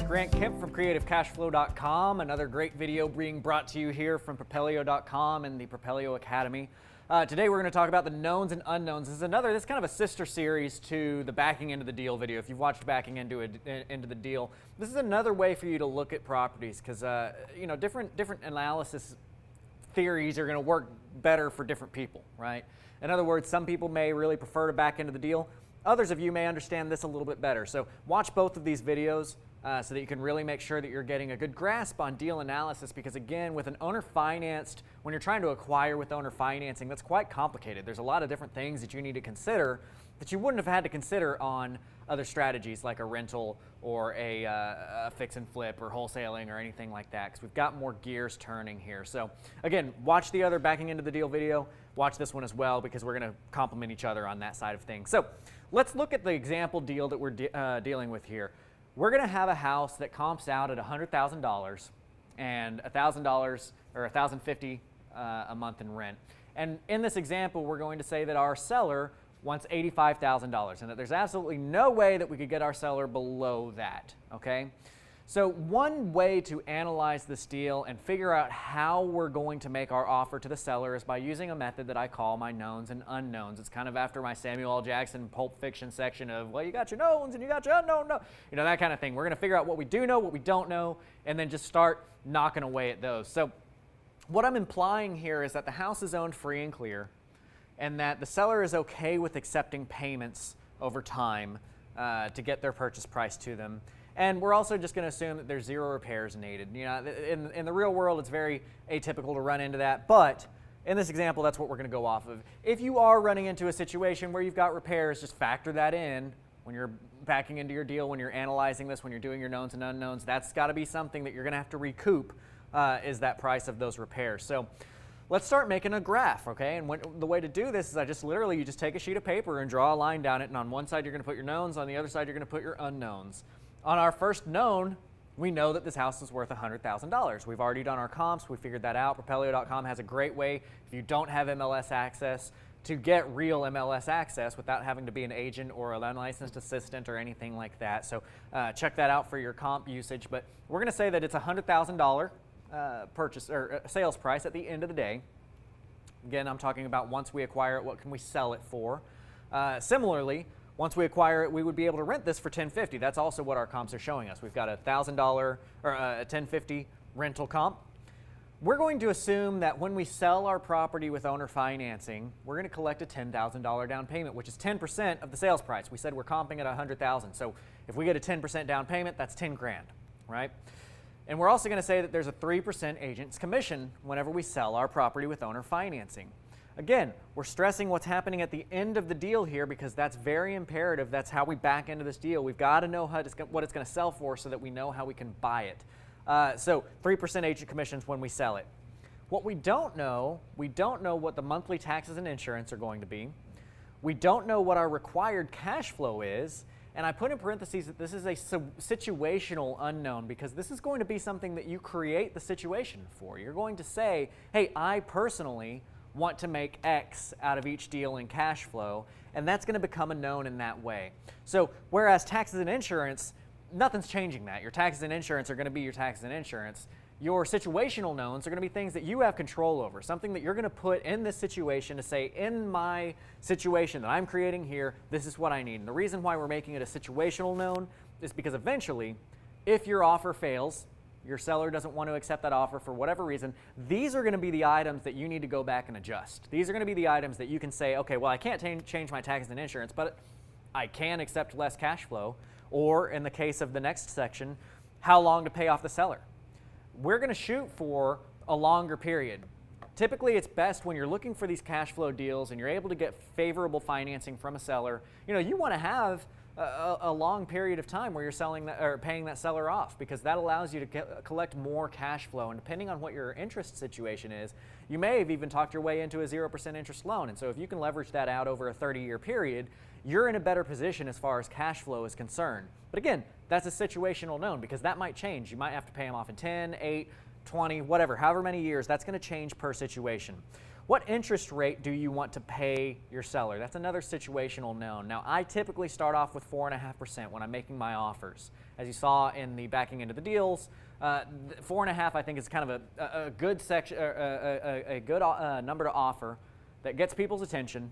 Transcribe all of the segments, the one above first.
Grant Kemp from CreativeCashFlow.com. Another great video being brought to you here from Propelio.com and the Propelio Academy. Today we're going to talk about the knowns and unknowns. This is kind of a sister series to the backing into the deal video. If you've watched backing into the deal, this is another way for you to look at properties because different analysis theories are going to work better for different people, right? In other words, some people may really prefer to back into the deal. Others of you may understand this a little bit better. So watch both of these videos so that you can really make sure that you're getting a good grasp on deal analysis, because again, with an owner financed, when you're trying to acquire with owner financing, that's quite complicated. There's a lot of different things that you need to consider that you wouldn't have had to consider on other strategies like a rental or a fix and flip or wholesaling or anything like that, because we've got more gears turning here. So again, watch the other backing into the deal video, watch this one as well, because we're going to complement each other on that side of things. So let's look at the example deal that we're dealing with here. We're going to have a house that comps out at $100,000 and $1,000 or $1,050 a month in rent. And in this example, we're going to say that our seller wants $85,000 and that there's absolutely no way that we could get our seller below that, okay? So one way to analyze this deal and figure out how we're going to make our offer to the seller is by using a method that I call my knowns and unknowns. It's kind of after my Samuel L. Jackson Pulp Fiction section of, well, you got your knowns and you got your unknown, that kind of thing. We're going to figure out what we do know, what we don't know, and then just start knocking away at those. So what I'm implying here is that the house is owned free and clear, and that the seller is okay with accepting payments over time to get their purchase price to them. And we're also just going to assume that there's zero repairs needed. You know, in the real world, it's very atypical to run into that, but in this example, that's what we're going to go off of. If you are running into a situation where you've got repairs, just factor that in when you're backing into your deal, when you're analyzing this, when you're doing your knowns and unknowns. That's got to be something that you're going to have to recoup, is that price of those repairs. So let's start making a graph, okay? And the way to do this is you just take a sheet of paper and draw a line down it, and on one side you're going to put your knowns, on the other side you're going to put your unknowns. On our first known, we know that this house is worth $100,000. We've already done our comps. We figured that out. Propelio.com has a great way, if you don't have MLS access, to get real MLS access without having to be an agent or an unlicensed assistant or anything like that. So check that out for your comp usage. But we're going to say that it's a $100,000 purchase or sales price at the end of the day. Again, I'm talking about once we acquire it, what can we sell it for? Similarly, once we acquire it, we would be able to rent this for $1,050. That's also what our comps are showing us. We've got a $1,000 or a $1,050 rental comp. We're going to assume that when we sell our property with owner financing, we're going to collect a $10,000 down payment, which is 10% of the sales price. We said we're comping at $100,000. So if we get a 10% down payment, that's 10 grand, right? And we're also going to say that there's a 3% agent's commission whenever we sell our property with owner financing. Again, we're stressing what's happening at the end of the deal here because that's very imperative. That's how we back into this deal. We've got to know what it's going to sell for so that we know how we can buy it. So 3% agent commissions when we sell it. What we don't know what the monthly taxes and insurance are going to be. We don't know what our required cash flow is. And I put in parentheses that this is a situational unknown because this is going to be something that you create the situation for. You're going to say, hey, I personally want to make X out of each deal in cash flow, and that's going to become a known in that way. So whereas taxes and insurance, nothing's changing that. Your taxes and insurance are going to be your taxes and insurance. Your situational knowns are going to be things that you have control over, something that you're going to put in this situation to say, in my situation that I'm creating here, this is what I need. And the reason why we're making it a situational known is because eventually, if your offer fails, your seller doesn't want to accept that offer for whatever reason, these are going to be the items that you need to go back and adjust. These are going to be the items that you can say, okay, well, I can't change my taxes and insurance, but I can accept less cash flow. Or in the case of the next section, how long to pay off the seller. We're going to shoot for a longer period. Typically, it's best when you're looking for these cash flow deals and you're able to get favorable financing from a seller. You want to have a long period of time where you're selling that or paying that seller off, because that allows you to collect more cash flow. And depending on what your interest situation is, you may have even talked your way into a 0% interest loan. And so if you can leverage that out over a 30-year period, you're in a better position as far as cash flow is concerned. But again, that's a situational known because that might change. You might have to pay them off in 10, 8, 20, whatever, however many years. That's going to change per situation. What interest rate do you want to pay your seller? That's another situational known. Now, I typically start off with 4.5% when I'm making my offers. As you saw in the backing into the deals, 4.5 I think is kind of a good section, a good number to offer that gets people's attention.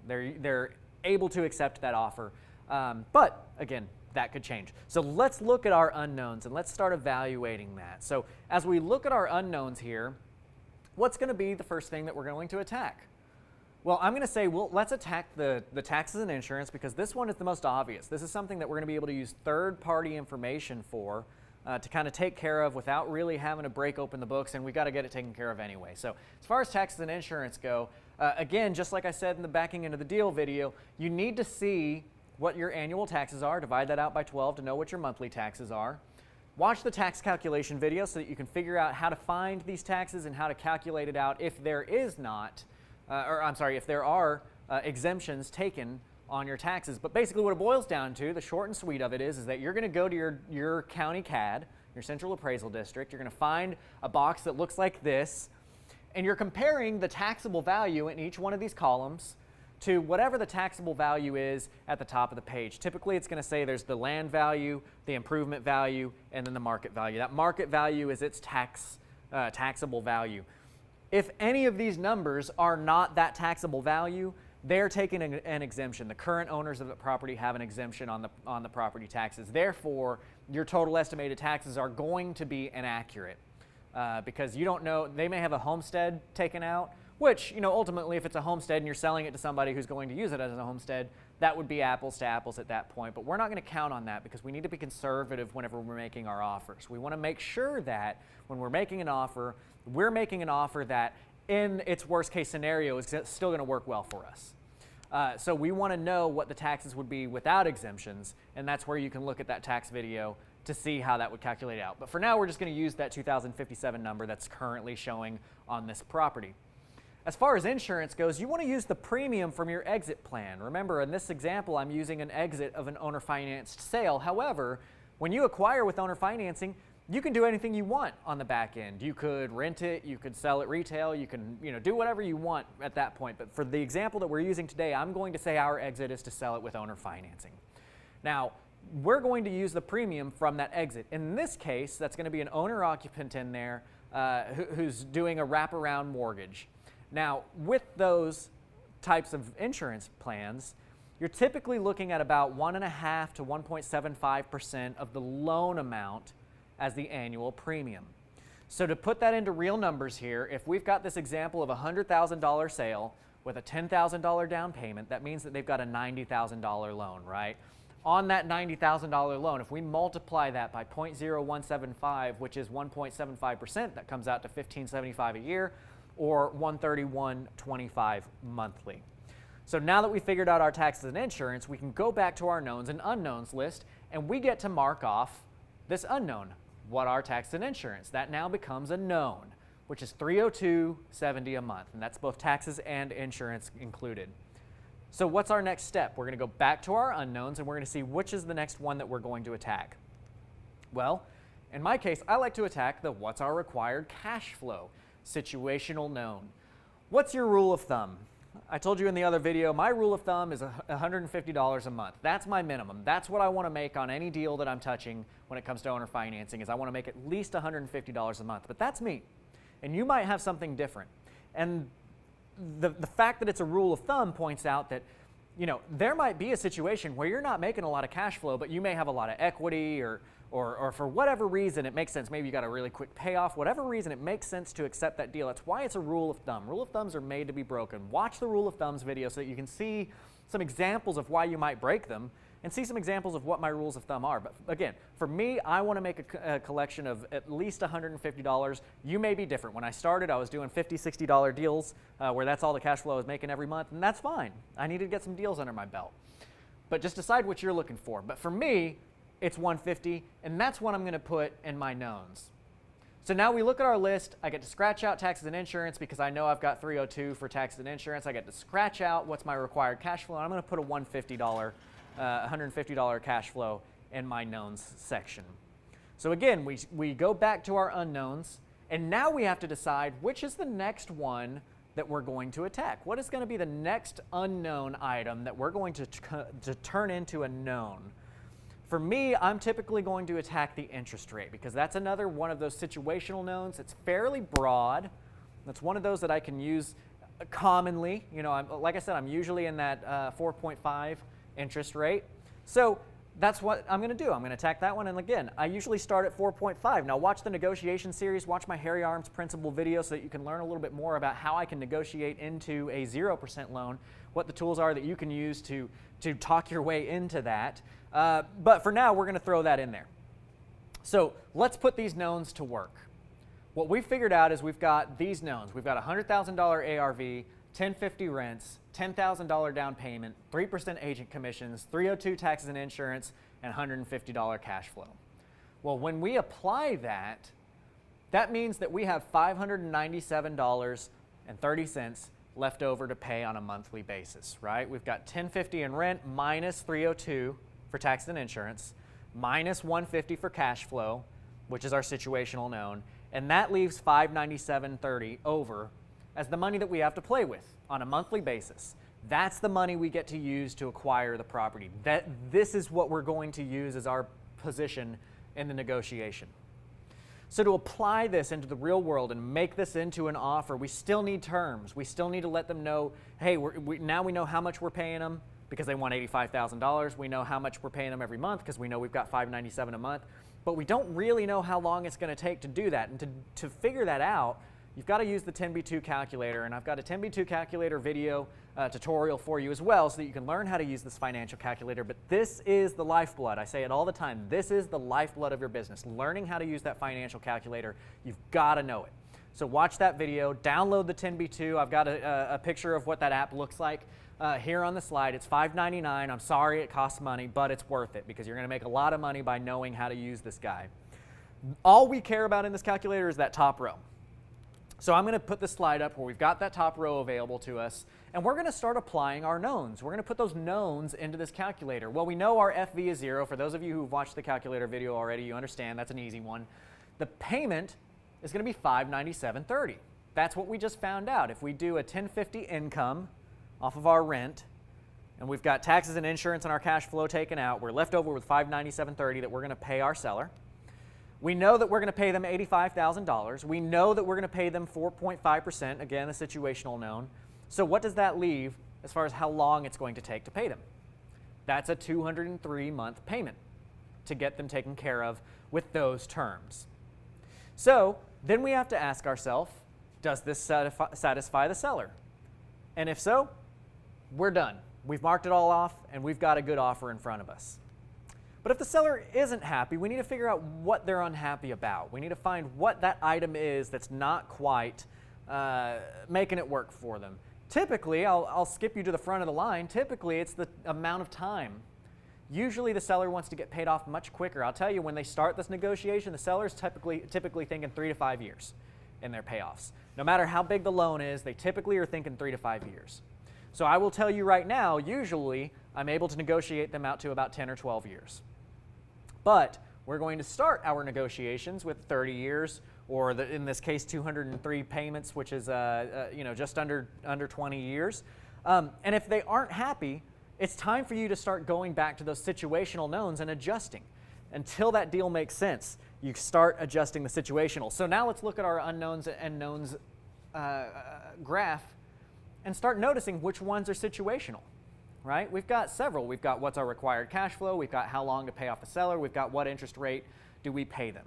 They're able to accept that offer. But again, that could change. So let's look at our unknowns and let's start evaluating that. So as we look at our unknowns here, what's going to be the first thing that we're going to attack? Well, I'm going to say, well, let's attack the taxes and insurance because this one is the most obvious. This is something that we're going to be able to use third-party information for to kind of take care of without really having to break open the books, and we've got to get it taken care of anyway. So as far as taxes and insurance go, again, just like I said in the backing into the deal video, you need to see what your annual taxes are, divide that out by 12 to know what your monthly taxes are. Watch the tax calculation video so that you can figure out how to find these taxes and how to calculate it out if there is not, if there are exemptions taken on your taxes. But basically what it boils down to, the short and sweet of it is that you're going to go to your county CAD, your central appraisal district. You're going to find a box that looks like this, and you're comparing the taxable value in each one of these columns to whatever the taxable value is at the top of the page. Typically, it's going to say there's the land value, the improvement value, and then the market value. That market value is its taxable value. If any of these numbers are not that taxable value, they're taking an exemption. The current owners of the property have an exemption on the property taxes. Therefore, your total estimated taxes are going to be inaccurate because you don't know, they may have a homestead taken out, which, ultimately, if it's a homestead and you're selling it to somebody who's going to use it as a homestead, that would be apples to apples at that point. But we're not going to count on that because we need to be conservative whenever we're making our offers. We want to make sure that when we're making an offer, we're making an offer that in its worst case scenario is still going to work well for us. So we want to know what the taxes would be without exemptions, and that's where you can look at that tax video to see how that would calculate out. But for now, we're just going to use that 2057 number that's currently showing on this property. As far as insurance goes, you want to use the premium from your exit plan. Remember, in this example, I'm using an exit of an owner-financed sale. However, when you acquire with owner financing, you can do anything you want on the back end. You could rent it, you could sell it retail, you can do whatever you want at that point. But for the example that we're using today, I'm going to say our exit is to sell it with owner financing. Now, we're going to use the premium from that exit. In this case, that's going to be an owner-occupant in there who's doing a wraparound mortgage. Now, with those types of insurance plans, you're typically looking at about 1.5 to 1.75% of the loan amount as the annual premium. So to put that into real numbers here, if we've got this example of a $100,000 sale with a $10,000 down payment, that means that they've got a $90,000 loan, right? On that $90,000 loan, if we multiply that by 0.0175, which is 1.75%, that comes out to $1,575 a year, or $131.25 monthly. So now that we figured out our taxes and insurance, we can go back to our knowns and unknowns list, and we get to mark off this unknown, what are taxes and insurance. That now becomes a known, which is $302.70 a month, and that's both taxes and insurance included. So what's our next step? We're going to go back to our unknowns, and we're going to see which is the next one that we're going to attack. Well, in my case, I like to attack the what's our required cash flow situational known. What's your rule of thumb? I told you in the other video, my rule of thumb is $150 a month. That's my minimum. That's what I want to make on any deal that I'm touching when it comes to owner financing, is I want to make at least $150 a month. But that's me. And you might have something different. And the fact that it's a rule of thumb points out that, there might be a situation where you're not making a lot of cash flow, but you may have a lot of equity or for whatever reason it makes sense. Maybe you got a really quick payoff. Whatever reason it makes sense to accept that deal. That's why it's a rule of thumb. Rule of thumbs are made to be broken. Watch the rule of thumbs video so that you can see some examples of why you might break them and see some examples of what my rules of thumb are. But again, for me, I want to make a collection of at least $150. You may be different. When I started, I was doing $50, $60 deals where that's all the cash flow I was making every month, and that's fine. I needed to get some deals under my belt. But just decide what you're looking for. But for me, it's $150, and that's what I'm going to put in my knowns. So now we look at our list. I get to scratch out taxes and insurance because I know I've got $302 for taxes and insurance. I get to scratch out what's my required cash flow, and I'm going to put a $150 cash flow in my knowns section. So again, we go back to our unknowns, and now we have to decide which is the next one that we're going to attack? What is going to be the next unknown item that we're going to turn into a known? For me, I'm typically going to attack the interest rate because that's another one of those situational knowns. It's fairly broad. That's one of those that I can use commonly. You know, like I said, I'm usually in that 4.5 interest rate. So that's what I'm going to do. I'm going to attack that one. And again, I usually start at 4.5. Now watch the negotiation series, watch my Hairy Arms principle video so that you can learn a little bit more about how I can negotiate into a 0% loan, what the tools are that you can use to talk your way into that. But for now, we're going to throw that in there. So let's put these knowns to work. What we figured out is we've got these knowns. We've got $100,000 ARV, 1050 rents, $10,000 down payment, 3% agent commissions, 302 taxes and insurance, and $150 cash flow. Well, when we apply that, that means that we have $597.30 left over to pay on a monthly basis, right? We've got $1050 in rent minus $302 for taxes and insurance, minus $150 for cash flow, which is our situational known, and that leaves $597.30 over as the money that we have to play with on a monthly basis. That's the money we get to use to acquire the property. This is what we're going to use as our position in the negotiation. So to apply this into the real world and make this into an offer, we still need terms. We still need to let them know, hey, now we know how much we're paying them because they want $85,000. We know how much we're paying them every month because we know we've got $597 a month. But we don't really know how long it's going to take to do that. And to figure that out, you've got to use the 10B2 calculator, and I've got a 10B2 calculator video tutorial for you as well so that you can learn how to use this financial calculator. But this is the lifeblood. I say it all the time. This is the lifeblood of your business. Learning how to use that financial calculator, you've got to know it. So watch that video, download the 10B2. I've got a picture of what that app looks like here on the slide. It's $5.99. I'm sorry it costs money, but it's worth it because you're going to make a lot of money by knowing how to use this guy. All we care about in this calculator is that top row. So I'm going to put this slide up where we've got that top row available to us, and we're going to start applying our knowns. We're going to put those knowns into this calculator. Well, we know our FV is 0. For those of you who've watched the calculator video already, you understand that's an easy one. The payment is going to be $597.30. That's what we just found out. If we do a $1050 income off of our rent, and we've got taxes and insurance and our cash flow taken out, we're left over with $597.30 that we're going to pay our seller. We know that we're going to pay them $85,000. We know that we're going to pay them 4.5%, again, a situational known. So what does that leave as far as how long it's going to take to pay them? That's a 203-month payment to get them taken care of with those terms. So then we have to ask ourselves, does this satisfy the seller? And if so, we're done. We've marked it all off, and we've got a good offer in front of us. But if the seller isn't happy, we need to figure out what they're unhappy about. We need to find what that item is that's not quite making it work for them. Typically, I'll skip you to the front of the line, typically it's the amount of time. Usually the seller wants to get paid off much quicker. I'll tell you, when they start this negotiation, the seller's typically thinking 3 to 5 years in their payoffs. No matter how big the loan is, they typically are thinking 3 to 5 years. So I will tell you right now, usually I'm able to negotiate them out to about 10 or 12 years. But we're going to start our negotiations with 30 years, or in this case, 203 payments, which is just under 20 years. And if they aren't happy, it's time for you to start going back to those situational knowns and adjusting. Until that deal makes sense, you start adjusting the situational. So now let's look at our unknowns and knowns graph and start noticing which ones are situational. Right? We've got several. We've got what's our required cash flow. We've got how long to pay off the seller. We've got what interest rate do we pay them.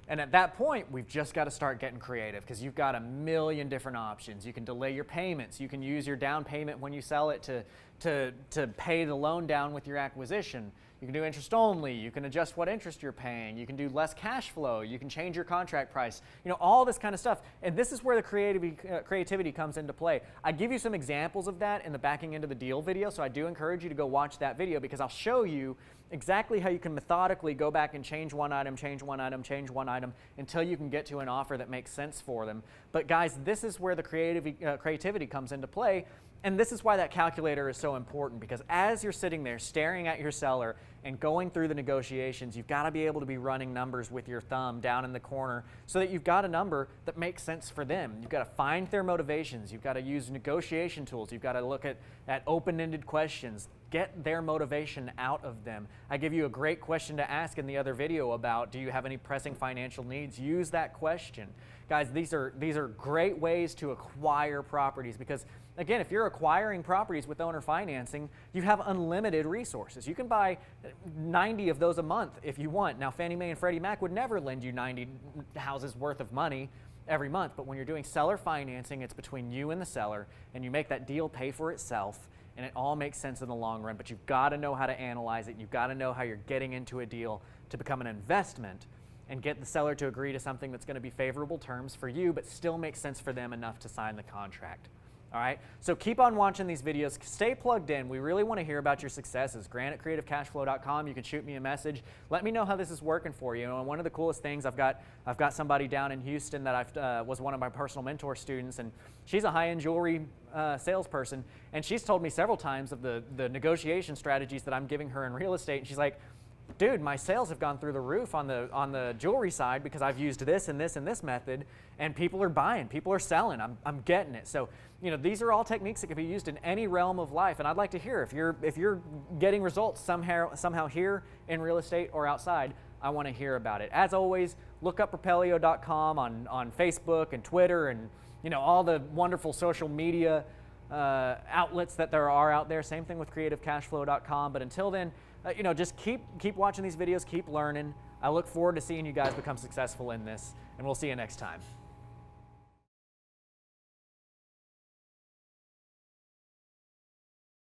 And at that point, we've just got to start getting creative because you've got a million different options. You can delay your payments. You can use your down payment when you sell it to pay the loan down with your acquisition. You can do interest only. You can adjust what interest you're paying. You can do less cash flow. You can change your contract price. You know, all this kind of stuff. And this is where the creativity comes into play. I give you some examples of that in the backing into the deal video, so I do encourage you to go watch that video because I'll show you exactly how you can methodically go back and change one item, change one item, change one item until you can get to an offer that makes sense for them. But guys, this is where the creativity comes into play. And this is why that calculator is so important, because as you're sitting there staring at your seller and going through the negotiations, you've got to be able to be running numbers with your thumb down in the corner so that you've got a number that makes sense for them. You've got to find their motivations. You've got to use negotiation tools. You've got to look at open-ended questions. Get their motivation out of them. I give you a great question to ask in the other video about, do you have any pressing financial needs? Use that question. Guys, these are great ways to acquire properties, because again, if you're acquiring properties with owner financing, you have unlimited resources. You can buy 90 of those a month if you want. Now, Fannie Mae and Freddie Mac would never lend you 90 houses worth of money every month, but when you're doing seller financing, it's between you and the seller, and you make that deal pay for itself, and it all makes sense in the long run. But you've got to know how to analyze it. You've got to know how you're getting into a deal to become an investment and get the seller to agree to something that's going to be favorable terms for you, but still makes sense for them enough to sign the contract. All right, so keep on watching these videos. Stay plugged in. We really want to hear about your successes. Grant at creativecashflow.com. You can shoot me a message. Let me know how this is working for you. And one of the coolest things, I've got somebody down in Houston that was one of my personal mentor students, and she's a high-end jewelry salesperson, and she's told me several times of the negotiation strategies that I'm giving her in real estate, and she's like, dude, my sales have gone through the roof on the jewelry side because I've used this and this and this method, and people are buying, people are selling. I'm getting it. So, you know, these are all techniques that can be used in any realm of life, and I'd like to hear if you're getting results somehow here in real estate or outside. I want to hear about it. As always, look up propelio.com on Facebook and Twitter, and you know, all the wonderful social media outlets that there are out there. Same thing with creativecashflow.com. But until then, you know, just keep watching these videos, keep learning. I look forward to seeing you guys become successful in this, and we'll see you next time.